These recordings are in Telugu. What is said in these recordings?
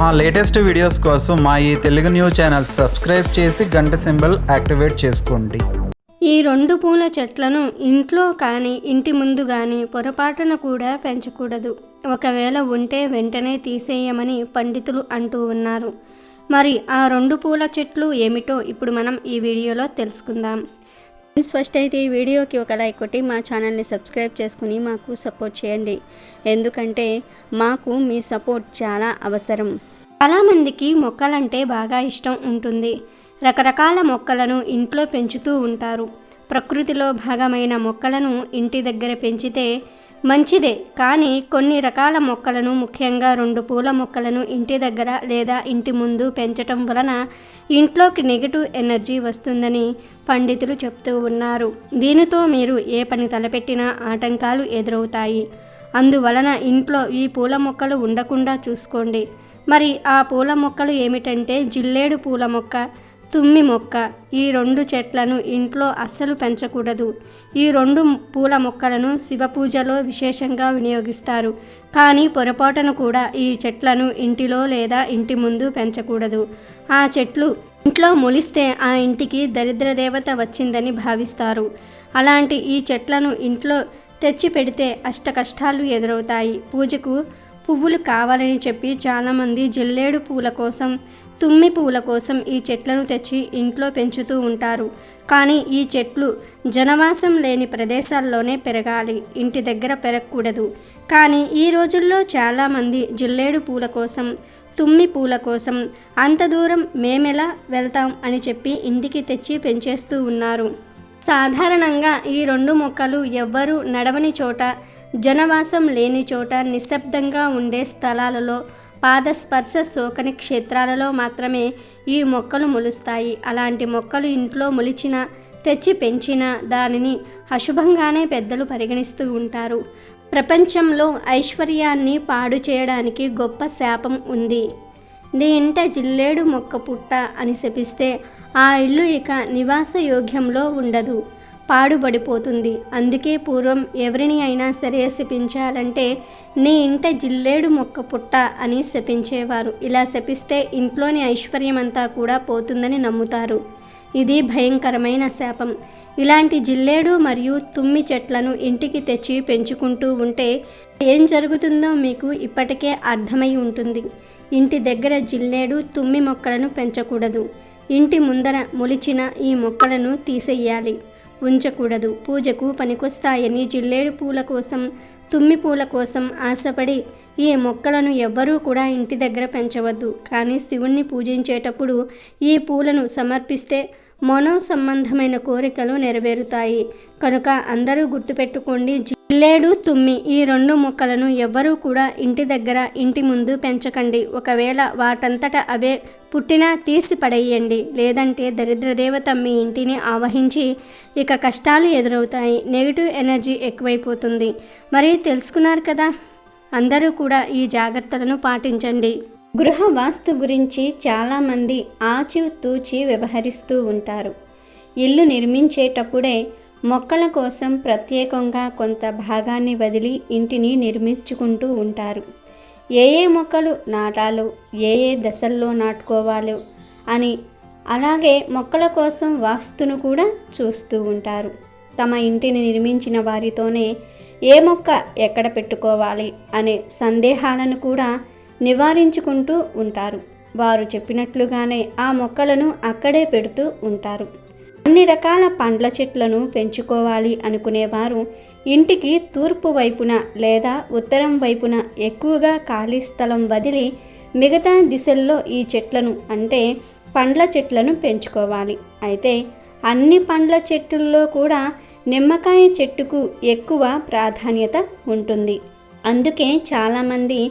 మా లేటెస్ట్ వీడియోస్ కోసం మా ఈ తెలుగు న్యూస్ ఛానల్ సబ్స్క్రైబ్ చేసి గంట సింబల్ యాక్టివేట్ చేసుకోండి. ఈ 2 పూల చెట్లను ఇంట్లో కానీ ఇంటి ముందు కానీ పొరపాటున కూడా పెంచకూడదు. ఒకవేళ ఉంటే వెంటనే తీసేయమని పండితులు అంటూ ఉన్నారు. మరి ఆ 2 పూల చెట్లు ఏమిటో ఇప్పుడు మనం ఈ వీడియోలో తెలుసుకుందాం. ఫస్ట్ అయితే ఈ వీడియోకి ఒక లైక్ కొట్టి మా ఛానల్ని సబ్స్క్రైబ్ చేసుకుని మాకు సపోర్ట్ చేయండి. ఎందుకంటే మాకు మీ సపోర్ట్ చాలా అవసరం. చాలామందికి మొక్కలంటే బాగా ఇష్టం ఉంటుంది. రకరకాల మొక్కలను ఇంట్లో పెంచుతూ ఉంటారు. ప్రకృతిలో భాగమైన మొక్కలను ఇంటి దగ్గర పెంచితే మంచిదే. కానీ కొన్ని రకాల మొక్కలను, ముఖ్యంగా 2 పూల మొక్కలను ఇంటి దగ్గర లేదా ఇంటి ముందు పెంచటం వలన ఇంట్లోకి నెగిటివ్ ఎనర్జీ వస్తుందని పండితులు చెప్తూ ఉన్నారు. దీనితో మీరు ఏ పని తలపెట్టినా ఆటంకాలు ఎదురవుతాయి. అందువలన ఇంట్లో ఈ పూల మొక్కలు ఉండకుండా చూసుకోండి. మరి ఆ పూల మొక్కలు ఏమిటంటే జిల్లేడు పూల మొక్క, తుమ్మి మొక్క. ఈ 2 చెట్లను ఇంట్లో అస్సలు పెంచకూడదు. ఈ 2 పూల మొక్కలను శివ పూజలో విశేషంగా వినియోగిస్తారు. కానీ పొరపాటున కూడా ఈ చెట్లను ఇంటిలో లేదా ఇంటి ముందు పెంచకూడదు. ఆ చెట్లు ఇంట్లో మొలిస్తే ఆ ఇంటికి దరిద్ర దేవత వచ్చిందని భావిస్తారు. అలాంటి ఈ చెట్లను ఇంట్లో తెచ్చి పెడితే అష్ట కష్టాలు ఎదురవుతాయి. పూజకు పువ్వులు కావాలని చెప్పి చాలామంది జిల్లేడు పూల కోసం, తుమ్మి పూల కోసం ఈ చెట్లను తెచ్చి ఇంట్లో పెంచుతూ ఉంటారు. కానీ ఈ చెట్లు జనవాసం లేని ప్రదేశాల్లోనే పెరగాలి, ఇంటి దగ్గర పెరగకూడదు. కానీ ఈ రోజుల్లో చాలామంది జిల్లేడు పూల కోసం, తుమ్మి పూల కోసం అంత దూరం మేమెలా వెళ్తాం అని చెప్పి ఇంటికి తెచ్చి పెంచేస్తూ ఉన్నారు. సాధారణంగా ఈ 2 మొక్కలు ఎవ్వరూ నడవని చోట, జనవాసం లేని చోట, నిశ్శబ్దంగా ఉండే స్థలాలలో, పాదస్పర్శ సోకని క్షేత్రాలలో మాత్రమే ఈ మొక్కలు మొలుస్తాయి. అలాంటి మొక్కలు ఇంట్లో మొలిచినా, తెచ్చి పెంచినా దానిని అశుభంగానే పెద్దలు పరిగణిస్తూ ఉంటారు. ప్రపంచంలో ఐశ్వర్యాన్ని పాడు చేయడానికి గొప్ప శాపం ఉంది. నీ ఇంట జిల్లేడు మొక్క పుట్ట అని శపిస్తే ఆ ఇల్లు ఇక నివాస యోగ్యంలో ఉండదు, పాడుబడిపోతుంది. అందుకే పూర్వం ఎవరిని అయినా సరే శపించాలంటే నీ ఇంట జిల్లేడు మొక్క పుట్ట అని శపించేవారు. ఇలా శపిస్తే ఇంట్లోని ఐశ్వర్యం అంతా కూడా పోతుందని నమ్ముతారు. ఇది భయంకరమైన శాపం. ఇలాంటి జిల్లేడు మరియు తుమ్మి చెట్లను ఇంటికి తెచ్చి పెంచుకుంటూ ఉంటే ఏం జరుగుతుందో మీకు ఇప్పటికే అర్థమై ఉంటుంది. ఇంటి దగ్గర జిల్లేడు, తుమ్మి మొక్కలను పెంచకూడదు. ఇంటి ముందర మొలిచిన ఈ మొక్కలను తీసేయాలి, ఉంచకూడదు. పూజకు పనికొస్తాయని జిల్లేడు పూల కోసం, తుమ్మి పూల కోసం ఆశపడి ఈ మొక్కలను ఎవ్వరూ కూడా ఇంటి దగ్గర పెంచవద్దు. కానీ శివుణ్ణి పూజించేటప్పుడు ఈ పూలను సమర్పిస్తే మనో సంబంధమైన కోరికలు నెరవేరుతాయి. కనుక అందరూ గుర్తుపెట్టుకోండి, జిల్లేడు, తుమ్మి ఈ 2 మొక్కలను ఎవ్వరూ కూడా ఇంటి దగ్గర, ఇంటి ముందు పెంచకండి. ఒకవేళ వాటంతట అవే పుట్టినా తీసి పడేయండి. లేదంటే దరిద్రదేవత మీ ఇంటిని ఆవహించి ఇక కష్టాలు ఎదురవుతాయి, నెగిటివ్ ఎనర్జీ ఎక్కువైపోతుంది. మరి తెలుసుకున్నారు కదా, అందరూ కూడా ఈ జాగ్రత్తలను పాటించండి. గృహ వాస్తు గురించి చాలామంది ఆచితూచి వ్యవహరిస్తూ ఉంటారు. ఇల్లు నిర్మించేటప్పుడే మొక్కల కోసం ప్రత్యేకంగా కొంత భాగాన్ని వదిలి ఇంటిని నిర్మించుకుంటూ ఉంటారు. ఏ మొక్కలు నాటాలో, ఏ దశల్లో నాటుకోవాలో అని, అలాగే మొక్కల కోసం వాస్తును కూడా చూస్తూ ఉంటారు. తమ ఇంటిని నిర్మించిన వారితోనే ఏ మొక్క ఎక్కడ పెట్టుకోవాలి అనే సందేహాలను కూడా నివారించుకుంటూ ఉంటారు. వారు చెప్పినట్లుగానే ఆ మొక్కలను అక్కడే పెడుతూ ఉంటారు. అన్ని రకాల పండ్ల చెట్లను పెంచుకోవాలి అనుకునేవారు ఇంటికి తూర్పు వైపున లేదా ఉత్తరం వైపున ఎక్కువగా ఖాళీ స్థలం వదిలి మిగతా దిశల్లో ఈ చెట్లను, అంటే పండ్ల చెట్లను పెంచుకోవాలి. అయితే అన్ని పండ్ల చెట్టుల్లో కూడా నిమ్మకాయ చెట్టుకు ఎక్కువ ప్రాధాన్యత ఉంటుంది. అందుకే చాలామంది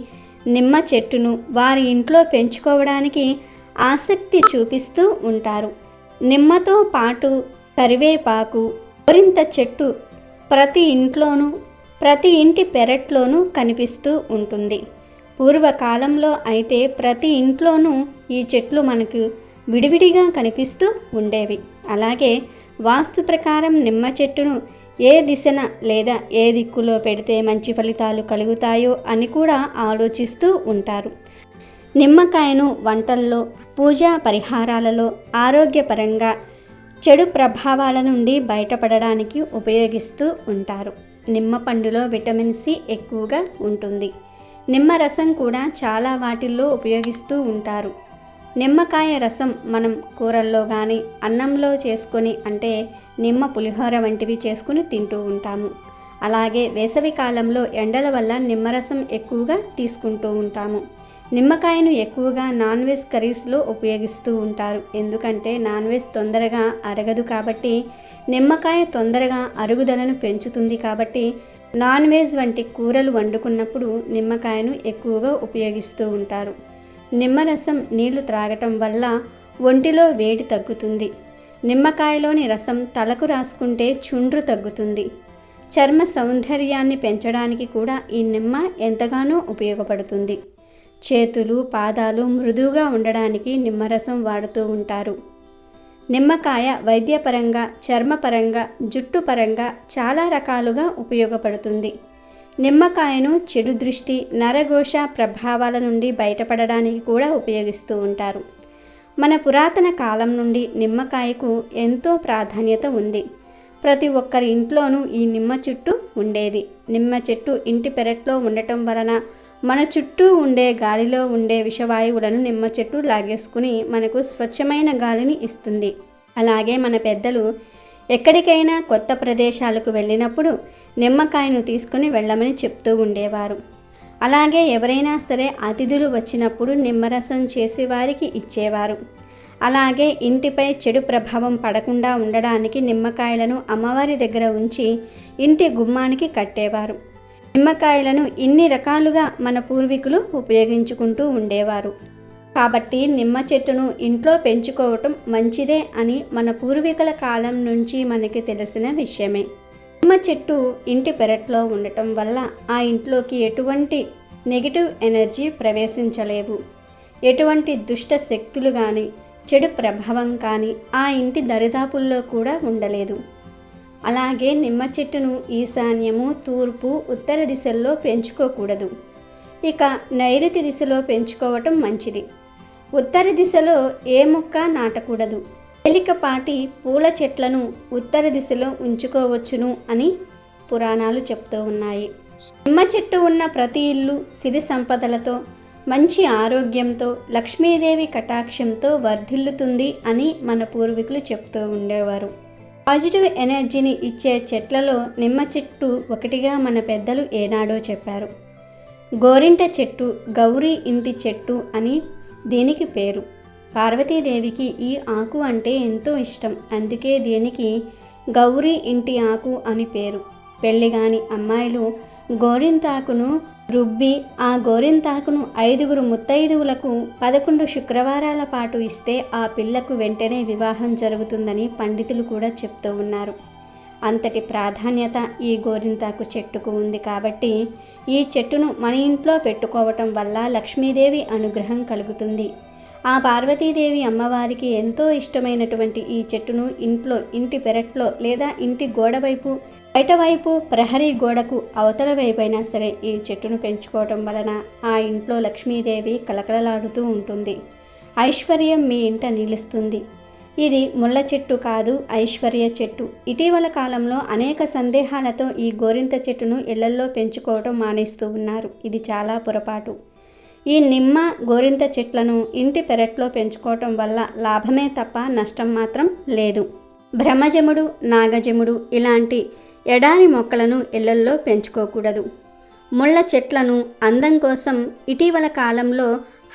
నిమ్మ చెట్టును వారి ఇంట్లో పెంచుకోవడానికి ఆసక్తి చూపిస్తూ ఉంటారు. నిమ్మతో పాటు కరివేపాకు, గోరింత చెట్టు ప్రతి ఇంట్లోనూ, ప్రతి ఇంటి పెరట్లోనూ కనిపిస్తూ ఉంటుంది. పూర్వకాలంలో అయితే ప్రతి ఇంట్లోనూ ఈ చెట్లు మనకు విడివిడిగా కనిపిస్తూ ఉండేవి. అలాగే వాస్తు ప్రకారం నిమ్మ చెట్టును ఏ దిశన లేదా ఏ దిక్కులో పెడితే మంచి ఫలితాలు కలుగుతాయో అని కూడా ఆలోచిస్తూ ఉంటారు. నిమ్మకాయను వంటల్లో, పూజా పరిహారాలలో, ఆరోగ్యపరంగా చెడు ప్రభావాల నుండి బయటపడడానికి ఉపయోగిస్తూ ఉంటారు. నిమ్మ పండులో విటమిన్ సి ఎక్కువగా ఉంటుంది. నిమ్మరసం కూడా చాలా వాటిల్లో ఉపయోగిస్తూ ఉంటారు. నిమ్మకాయ రసం మనం కూరల్లో కానీ అన్నంలో చేసుకొని, అంటే నిమ్మ పులిహోర వంటివి చేసుకుని తింటూ ఉంటాము. అలాగే వేసవి కాలంలో ఎండల వల్ల నిమ్మరసం ఎక్కువగా తీసుకుంటూ ఉంటాము. నిమ్మకాయను ఎక్కువగా నాన్ వెజ్ కర్రీస్లో ఉపయోగిస్తూ ఉంటారు. ఎందుకంటే నాన్ వెజ్ తొందరగా అరగదు కాబట్టి, నిమ్మకాయ తొందరగా అరుగుదలను పెంచుతుంది కాబట్టి నాన్ వెజ్ వంటి కూరలు వండుకున్నప్పుడు నిమ్మకాయను ఎక్కువగా ఉపయోగిస్తూ ఉంటారు. నిమ్మరసం నీళ్లు త్రాగటం వల్ల ఒంటిలో వేడి తగ్గుతుంది. నిమ్మకాయలోని రసం తలకు రాసుకుంటే చుండ్రు తగ్గుతుంది. చర్మ సౌందర్యాన్ని పెంచడానికి కూడా ఈ నిమ్మ ఎంతగానో ఉపయోగపడుతుంది. చేతులు, పాదాలు మృదువుగా ఉండడానికి నిమ్మరసం వాడుతూ ఉంటారు. నిమ్మకాయ వైద్యపరంగా, చర్మపరంగా, జుట్టు పరంగా చాలా రకాలుగా ఉపయోగపడుతుంది. నిమ్మకాయను చెడు దృష్టి, నరఘోష ప్రభావాల నుండి బయటపడడానికి కూడా ఉపయోగిస్తూ ఉంటారు. మన పురాతన కాలం నుండి నిమ్మకాయకు ఎంతో ప్రాధాన్యత ఉంది. ప్రతి ఒక్కరి ఇంట్లోనూ ఈ నిమ్మ చెట్టు ఉండేది. నిమ్మ చెట్టు ఇంటి పెరట్లో ఉండటం వలన మన చుట్టూ ఉండే గాలిలో ఉండే విషవాయువులను నిమ్మ చెట్టు లాగేసుకుని మనకు స్వచ్ఛమైన గాలిని ఇస్తుంది. అలాగే మన పెద్దలు ఎక్కడికైనా కొత్త ప్రదేశాలకు వెళ్ళినప్పుడు నిమ్మకాయను తీసుకుని వెళ్ళమని చెప్తూ ఉండేవారు. అలాగే ఎవరైనా సరే అతిథులు వచ్చినప్పుడు నిమ్మరసం చేసి వారికి ఇచ్చేవారు. అలాగే ఇంటిపై చెడు ప్రభావం పడకుండా ఉండడానికి నిమ్మకాయలను అమ్మవారి దగ్గర ఉంచి ఇంటి గుమ్మానికి కట్టేవారు. నిమ్మకాయలను ఇన్ని రకాలుగా మన పూర్వీకులు ఉపయోగించుకుంటూ ఉండేవారు. కాబట్టి నిమ్మ చెట్టును ఇంట్లో పెంచుకోవటం మంచిదే అని మన పూర్వీకుల కాలం నుంచి మనకి తెలిసిన విషయమే. నిమ్మ చెట్టు ఇంటి పెరట్లో ఉండటం వల్ల ఆ ఇంట్లోకి ఎటువంటి నెగిటివ్ ఎనర్జీ ప్రవేశించలేవు. ఎటువంటి దుష్ట శక్తులు కానీ, చెడు ప్రభావం కానీ ఆ ఇంటి దరిదాపుల్లో కూడా ఉండలేదు. అలాగే నిమ్మ చెట్టును ఈశాన్యము, తూర్పు, ఉత్తర దిశల్లో పెంచుకోకూడదు. ఇక నైరుతి దిశలో పెంచుకోవటం మంచిది. ఉత్తర దిశలో ఏ మొక్క నాటకూడదు. తేలికపాటి పూల చెట్లను ఉత్తర దిశలో ఉంచుకోవచ్చును అని పురాణాలు చెప్తూ ఉన్నాయి. నిమ్మ చెట్టు ఉన్న ప్రతి ఇల్లు సిరి సంపదలతో, మంచి ఆరోగ్యంతో, లక్ష్మీదేవి కటాక్షంతో వర్ధిల్లుతుంది అని మన పూర్వీకులు చెప్తూ ఉండేవారు. పాజిటివ్ ఎనర్జీని ఇచ్చే చెట్లలో నిమ్మ చెట్టు ఒకటిగా మన పెద్దలు ఏనాడో చెప్పారు. గోరింట చెట్టు గౌరీ ఇంటి చెట్టు అని దీనికి పేరు. పార్వతీదేవికి ఈ ఆకు అంటే ఎంతో ఇష్టం. అందుకే దీనికి గౌరీ ఇంటి ఆకు అని పేరు. పెళ్ళిగాని అమ్మాయిలు గోరింతాకును రుబ్బి ఆ గోరింతాకును 5 ముత్తైదువులకు 11 శుక్రవారాల పాటు ఇస్తే ఆ పిల్లకు వెంటనే వివాహం జరుగుతుందని పండితులు కూడా చెప్తూ ఉన్నారు. అంతటి ప్రాధాన్యత ఈ గోరింతాకు చెట్టుకు ఉంది. కాబట్టి ఈ చెట్టును మన ఇంట్లో పెట్టుకోవటం వల్ల లక్ష్మీదేవి అనుగ్రహం కలుగుతుంది. ఆ పార్వతీదేవి అమ్మవారికి ఎంతో ఇష్టమైనటువంటి ఈ చెట్టును ఇంట్లో, ఇంటి పెరట్లో లేదా ఇంటి గోడ వైపు, బయట వైపు, ప్రహరీ గోడకు అవతల వైపైనా సరే ఈ చెట్టును పెంచుకోవటం వలన ఆ ఇంట్లో లక్ష్మీదేవి కలకలలాడుతూ ఉంటుంది. ఐశ్వర్యం మీ ఇంట నిలుస్తుంది. ఇది ముళ్ళ చెట్టు కాదు, ఐశ్వర్య చెట్టు. ఇటీవల కాలంలో అనేక సందేహాలతో ఈ గోరింత చెట్టును ఇళ్లల్లో పెంచుకోవటం మానేస్తూ ఉన్నారు. ఇది చాలా పొరపాటు. ఈ నిమ్మ, గోరింత చెట్లను ఇంటి పెరట్లో పెంచుకోవటం వల్ల లాభమే తప్ప నష్టం మాత్రం లేదు. బ్రహ్మజముడు, నాగజముడు ఇలాంటి ఎడారి మొక్కలను ఇళ్లల్లో పెంచుకోకూడదు. ముళ్ళ చెట్లను అందం కోసం ఇటీవల కాలంలో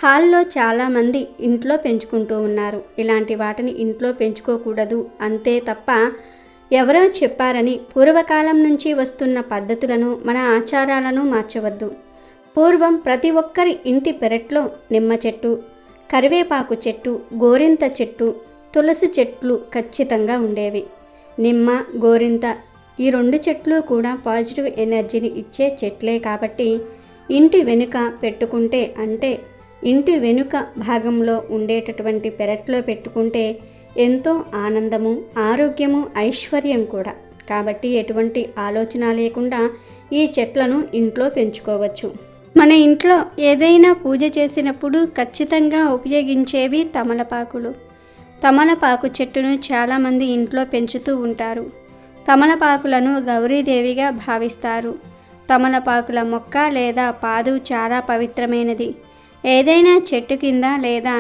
హాల్లో చాలామంది ఇంట్లో పెంచుకుంటూ ఉన్నారు. ఇలాంటి వాటిని ఇంట్లో పెంచుకోకూడదు. అంతే తప్ప ఎవరో చెప్పారని పూర్వకాలం నుంచి వస్తున్న పద్ధతులను, మన ఆచారాలను మార్చవద్దు. పూర్వం ప్రతి ఒక్కరి ఇంటి పెరట్లో నిమ్మ చెట్టు, కరివేపాకు చెట్టు, గోరింత చెట్టు, తులసి చెట్లు ఖచ్చితంగా ఉండేవి. నిమ్మ, గోరింత ఈ 2 చెట్లు కూడా పాజిటివ్ ఎనర్జీని ఇచ్చే చెట్లే కాబట్టి ఇంటి వెనుక పెట్టుకుంటే, అంటే ఇంటి వెనుక భాగంలో ఉండేటటువంటి పెరట్లో పెట్టుకుంటే ఎంతో ఆనందము, ఆరోగ్యము, ఐశ్వర్యం కూడా. కాబట్టి ఎటువంటి ఆలోచన లేకుండా ఈ చెట్లను ఇంట్లో పెంచుకోవచ్చు. మన ఇంట్లో ఏదైనా పూజ చేసినప్పుడు ఖచ్చితంగా ఉపయోగించేవి తమలపాకులు. తమలపాకు చెట్టును చాలామంది ఇంట్లో పెంచుతూ ఉంటారు. తమలపాకులను గౌరీదేవిగా భావిస్తారు. తమలపాకుల మొక్క లేదా పాదు చాలా పవిత్రమైనది. ఏదైనా చెట్టు కింద లేదా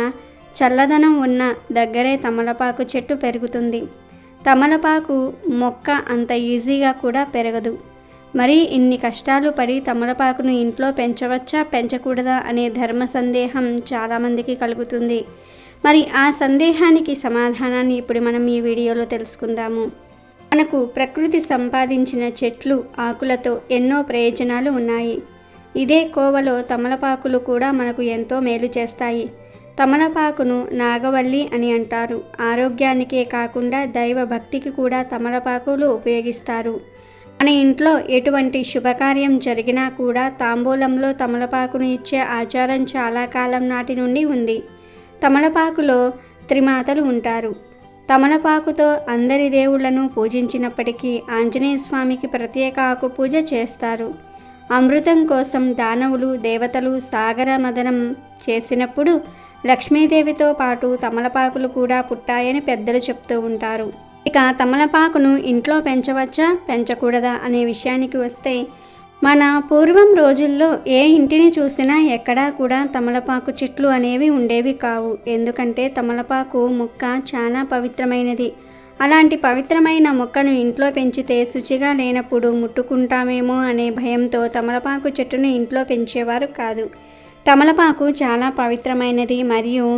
చల్లదనం ఉన్న దగ్గరే తమలపాకు చెట్టు పెరుగుతుంది. తమలపాకు మొక్క అంత ఈజీగా కూడా పెరగదు. మరి ఇన్ని కష్టాలు పడి తమలపాకును ఇంట్లో పెంచవచ్చా పెంచకూడదా అనే ధర్మ సందేహం చాలామందికి కలుగుతుంది. మరి ఆ సందేహానికి సమాధానాన్ని ఇప్పుడు మనం ఈ వీడియోలో తెలుసుకుందాము. మనకు ప్రకృతి సంపాదించిన చెట్లు ఆకులతో ఎన్నో ప్రయోజనాలు ఉన్నాయి. ఇదే కోవలో తమలపాకులు కూడా మనకు ఎంతో మేలు చేస్తాయి. తమలపాకును నాగవల్లి అని అంటారు. ఆరోగ్యానికే కాకుండా దైవ భక్తికి కూడా తమలపాకులు ఉపయోగిస్తారు. మన ఇంట్లో ఎటువంటి శుభకార్యం జరిగినా కూడా తాంబూలంలో తమలపాకును ఇచ్చే ఆచారం చాలా కాలం నాటి నుండి ఉంది. తమలపాకులో త్రిమాతలు ఉంటారు. తమలపాకుతో అందరి దేవుళ్లను పూజించినప్పటికీ ఆంజనేయ స్వామికి ప్రత్యేక ఆకు పూజ చేస్తారు. అమృతం కోసం దానవులు దేవతలు సాగర మదనం చేసినప్పుడు లక్ష్మీదేవితో పాటు తమలపాకులు కూడా పుట్టాయని పెద్దలు చెప్తూ ఉంటారు. ఇక తమలపాకును ఇంట్లో పెంచవచ్చా పెంచకూడదా అనే విషయానికి వస్తే, మన పూర్వం రోజుల్లో ఏ ఇంటిని చూసినా ఎక్కడా కూడా తమలపాకు చెట్లు అనేవి ఉండేవి కావు. ఎందుకంటే తమలపాకు మొక్క చాలా పవిత్రమైనది. అలాంటి పవిత్రమైన మొక్కను ఇంట్లో పెంచితే శుచిగా లేనప్పుడు ముట్టుకుంటామేమో అనే భయంతో తమలపాకు చెట్టును ఇంట్లో పెంచేవారు కాదు. తమలపాకు చాలా పవిత్రమైనది మరియు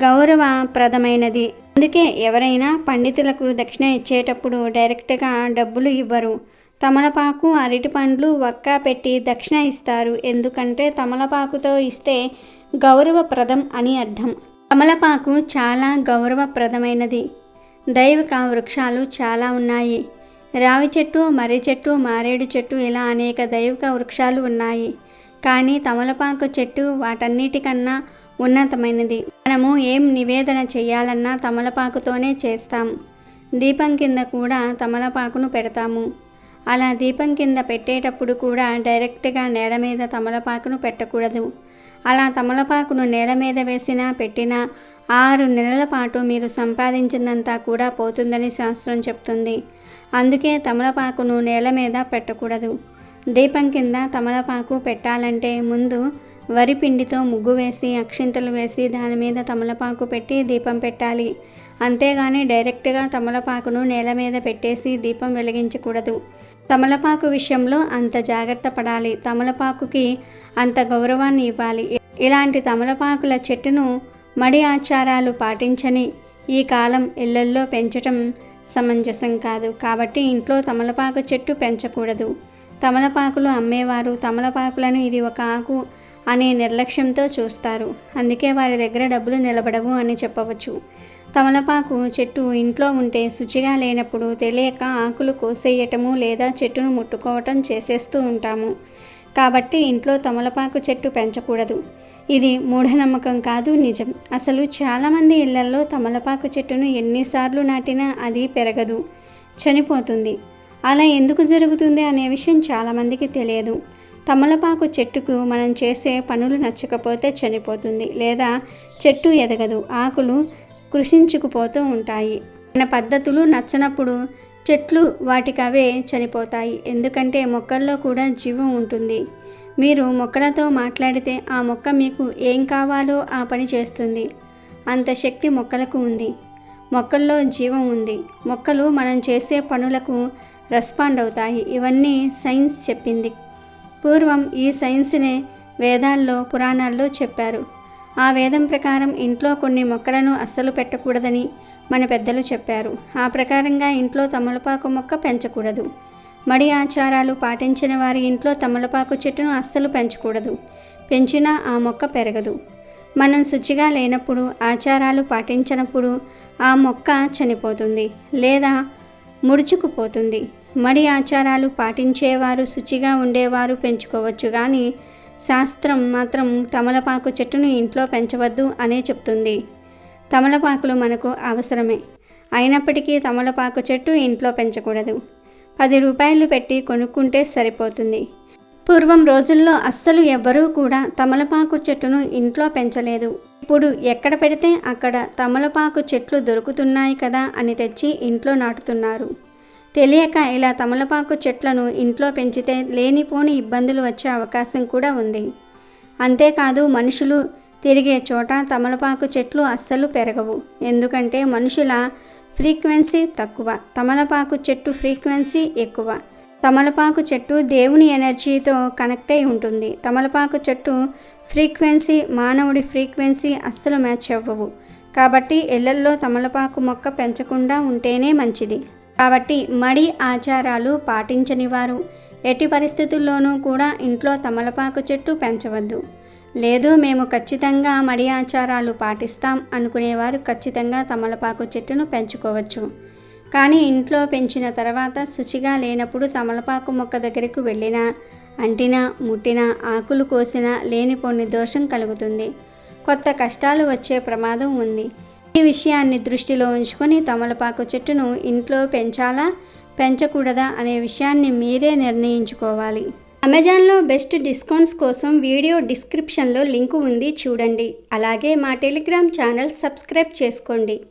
గౌరవప్రదమైనది. అందుకే ఎవరైనా పండితులకు దక్షిణ ఇచ్చేటప్పుడు డైరెక్ట్గా డబ్బులు ఇవ్వరు. తమలపాకు అరటి పండ్లు వక్క పెట్టి దక్షిణ ఇస్తారు. ఎందుకంటే తమలపాకుతో ఇస్తే గౌరవప్రదం అని అర్థం. తమలపాకు చాలా గౌరవప్రదమైనది. దైవిక వృక్షాలు చాలా ఉన్నాయి. రావి చెట్టు, మర్రి చెట్టు, మారేడు చెట్టు ఇలా అనేక దైవిక వృక్షాలు ఉన్నాయి. కానీ తమలపాకు చెట్టు వాటన్నిటికన్నా ఉన్నతమైనది. మనము ఏం నివేదన చేయాలన్నా తమలపాకుతోనే చేస్తాం. దీపం కింద కూడా తమలపాకును పెడతాము. అలా దీపం కింద పెట్టేటప్పుడు కూడా డైరెక్ట్గా నేల మీద తమలపాకును పెట్టకూడదు. అలా తమలపాకును నేల మీద వేసినా పెట్టినా 6 నెలల పాటు మీరు సంపాదించిందంతా కూడా పోతుందని శాస్త్రం చెప్తుంది. అందుకే తమలపాకును నేల మీద పెట్టకూడదు. దీపం కింద తమలపాకు పెట్టాలంటే ముందు వరి పిండితో ముగ్గు వేసి అక్షింతలు వేసి దాని మీద తమలపాకు పెట్టి దీపం పెట్టాలి. అంతేగాని డైరెక్ట్గా తమలపాకును నేల మీద పెట్టేసి దీపం వెలిగించకూడదు. తమలపాకు విషయంలో అంత జాగ్రత్త పడాలి. తమలపాకుకి అంత గౌరవాన్ని ఇవ్వాలి. ఇలాంటి తమలపాకుల చెట్టును మడి ఆచారాలు పాటించని ఈ కాలం ఇళ్లల్లో పెంచటం సమంజసం కాదు. కాబట్టి ఇంట్లో తమలపాకు చెట్టు పెంచకూడదు. తమలపాకులు అమ్మేవారు తమలపాకులను ఇది ఒక ఆకు అనే నిర్లక్ష్యంతో చూస్తారు. అందుకే వారి దగ్గర డబ్బులు నిలబడవు అని చెప్పవచ్చు. తమలపాకు చెట్టు ఇంట్లో ఉంటే శుచిగా లేనప్పుడు తెలియక ఆకులు కోసేయటము లేదా చెట్టును ముట్టుకోవటం చేసేస్తూ ఉంటాము. కాబట్టి ఇంట్లో తమలపాకు చెట్టు పెంచకూడదు. ఇది మూఢనమ్మకం కాదు, నిజం. అసలు చాలామంది ఇళ్లల్లో తమలపాకు చెట్టును ఎన్నిసార్లు నాటినా అది పెరగదు, చనిపోతుంది. అలా ఎందుకు జరుగుతుంది అనే విషయం చాలామందికి తెలియదు. తమలపాకు చెట్టుకు మనం చేసే పనులు నచ్చకపోతే చనిపోతుంది, లేదా చెట్టు ఎదగదు, ఆకులు కృషించుకుపోతూ ఉంటాయి. మన పద్ధతులు నచ్చనప్పుడు చెట్లు వాటికవే చనిపోతాయి. ఎందుకంటే మొక్కల్లో కూడా జీవం ఉంటుంది. మీరు మొక్కలతో మాట్లాడితే ఆ మొక్క మీకు ఏం కావాలో ఆ పని చేస్తుంది. అంత శక్తి మొక్కలకు ఉంది. మొక్కల్లో జీవం ఉంది. మొక్కలు మనం చేసే పనులకు రెస్పాండ్ అవుతాయి. ఇవన్నీ సైన్స్ చెప్పింది. పూర్వం ఈ సైన్స్నే వేదాల్లో పురాణాల్లో చెప్పారు. ఆ వేదం ప్రకారం ఇంట్లో కొన్ని మొక్కలను అస్సలు పెట్టకూడదని మన పెద్దలు చెప్పారు. ఆ ప్రకారంగా ఇంట్లో తమలపాకు మొక్క పెంచకూడదు. మడి ఆచారాలు పాటించిన వారి ఇంట్లో తమలపాకు చెట్టును అస్సలు పెంచకూడదు. పెంచినా ఆ మొక్క పెరగదు. మనం శుచిగా లేనప్పుడు, ఆచారాలు పాటించినప్పుడు ఆ మొక్క చనిపోతుంది లేదా ముడుచుకుపోతుంది. మడి ఆచారాలు పాటించేవారు, శుచిగా ఉండేవారు పెంచుకోవచ్చు, కానీ శాస్త్రం మాత్రం తమలపాకు చెట్టును ఇంట్లో పెంచవద్దు అనే చెప్తుంది. తమలపాకులు మనకు అవసరమే, అయినప్పటికీ తమలపాకు చెట్టు ఇంట్లో పెంచకూడదు. 10 రూపాయలు పెట్టి కొనుక్కుంటే సరిపోతుంది. పూర్వం రోజుల్లో అస్సలు ఎవ్వరూ కూడా తమలపాకు చెట్టును ఇంట్లో పెంచలేదు. ఇప్పుడు ఎక్కడ పెడితే అక్కడ తమలపాకు చెట్లు దొరుకుతున్నాయి కదా అని తెచ్చి ఇంట్లో నాటుతున్నారు. తెలియక ఇలా తమలపాకు చెట్లను ఇంట్లో పెంచితే లేనిపోని ఇబ్బందులు వచ్చే అవకాశం కూడా ఉంది. అంతేకాదు మనుషులు తిరిగే చోట తమలపాకు చెట్లు అస్సలు పెరగవు. ఎందుకంటే మనుషుల ఫ్రీక్వెన్సీ తక్కువ, తమలపాకు చెట్టు ఫ్రీక్వెన్సీ ఎక్కువ. తమలపాకు చెట్టు దేవుని ఎనర్జీతో కనెక్ట్ అయి ఉంటుంది. తమలపాకు చెట్టు ఫ్రీక్వెన్సీ మానవుడి ఫ్రీక్వెన్సీ అస్సలు మ్యాచ్ అవ్వవు. కాబట్టి ఇళ్లల్లో తమలపాకు మొక్క పెంచకుండా ఉంటేనే మంచిది. కాబట్టి మడి ఆచారాలు పాటించని వారు ఎట్టి పరిస్థితుల్లోనూ కూడా ఇంట్లో తమలపాకు చెట్టు పెంచవద్దు. లేదు మేము ఖచ్చితంగా మడి ఆచారాలు పాటిస్తాం అనుకునేవారు ఖచ్చితంగా తమలపాకు చెట్టును పెంచుకోవచ్చు. కానీ ఇంట్లో పెంచిన తర్వాత శుచిగా లేనప్పుడు తమలపాకు మొక్క దగ్గరకు వెళ్ళినా, అంటినా, ముట్టినా, ఆకులు కోసినా లేనిపోని దోషం కలుగుతుంది. కొత్త కష్టాలు వచ్చే ప్రమాదం ఉంది. ఈ విషయాన్ని దృష్టిలో ఉంచుకొని తమలపాకు చెట్టును ఇంట్లో పెంచాలా పెంచకూడదా అనే విషయాన్ని మీరే నిర్ణయించుకోవాలి. అమెజాన్లో బెస్ట్ డిస్కౌంట్స్ కోసం వీడియో డిస్క్రిప్షన్లో లింకు ఉంది చూడండి. అలాగే మా టెలిగ్రామ్ ఛానల్ సబ్స్క్రైబ్ చేసుకోండి.